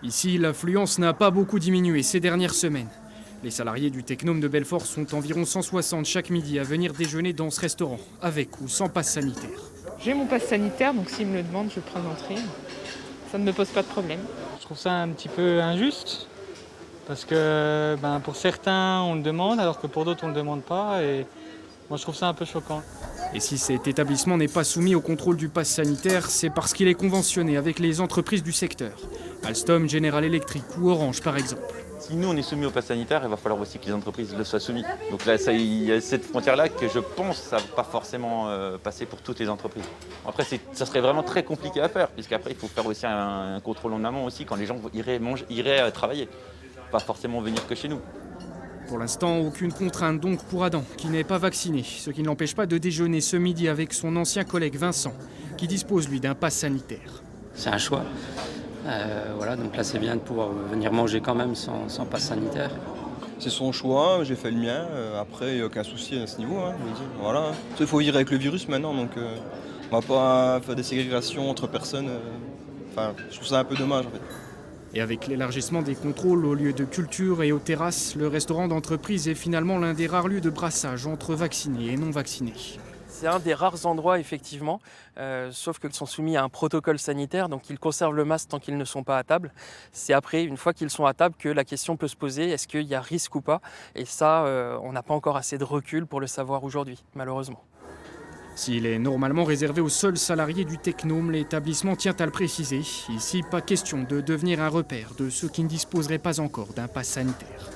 Ici, l'affluence n'a pas beaucoup diminué ces dernières semaines. Les salariés du Technome de Belfort sont environ 160 chaque midi à venir déjeuner dans ce restaurant, avec ou sans passe sanitaire. J'ai mon passe sanitaire, donc s'ils me le demandent, je prends l'entrée. Ça ne me pose pas de problème. Je trouve ça un petit peu injuste, parce que pour certains, on le demande, alors que pour d'autres, on ne le demande pas. Et moi, je trouve ça un peu choquant. Et si cet établissement n'est pas soumis au contrôle du pass sanitaire, c'est parce qu'il est conventionné avec les entreprises du secteur. Alstom, General Electric ou Orange, par exemple. Si nous, on est soumis au pass sanitaire, il va falloir aussi que les entreprises le soient soumises. Donc là, il y a cette frontière-là que je pense que ça ne va pas forcément passer pour toutes les entreprises. Après, ça serait vraiment très compliqué à faire, puisqu'après, il faut faire aussi un contrôle en amont aussi quand les gens iraient travailler. Pas forcément venir que chez nous. Pour l'instant, aucune contrainte donc pour Adam, qui n'est pas vacciné, ce qui ne l'empêche pas de déjeuner ce midi avec son ancien collègue Vincent, qui dispose lui d'un pass sanitaire. C'est un choix. Donc là c'est bien de pouvoir venir manger quand même sans passe sanitaire. C'est son choix, j'ai fait le mien, après il n'y a aucun souci à ce niveau. Voilà. Il faut vivre avec le virus maintenant, donc on va pas faire des ségrégations entre personnes. Je trouve ça un peu dommage en fait. Et avec l'élargissement des contrôles aux lieux de culture et aux terrasses, le restaurant d'entreprise est finalement l'un des rares lieux de brassage entre vaccinés et non vaccinés. C'est un des rares endroits, effectivement, sauf qu'ils sont soumis à un protocole sanitaire, donc ils conservent le masque tant qu'ils ne sont pas à table. C'est après, une fois qu'ils sont à table, que la question peut se poser, est-ce qu'il y a risque ou pas? Et ça, on n'a pas encore assez de recul pour le savoir aujourd'hui, malheureusement. S'il est normalement réservé aux seuls salariés du Technome, l'établissement tient à le préciser. Ici, pas question de devenir un repère de ceux qui ne disposeraient pas encore d'un pass sanitaire.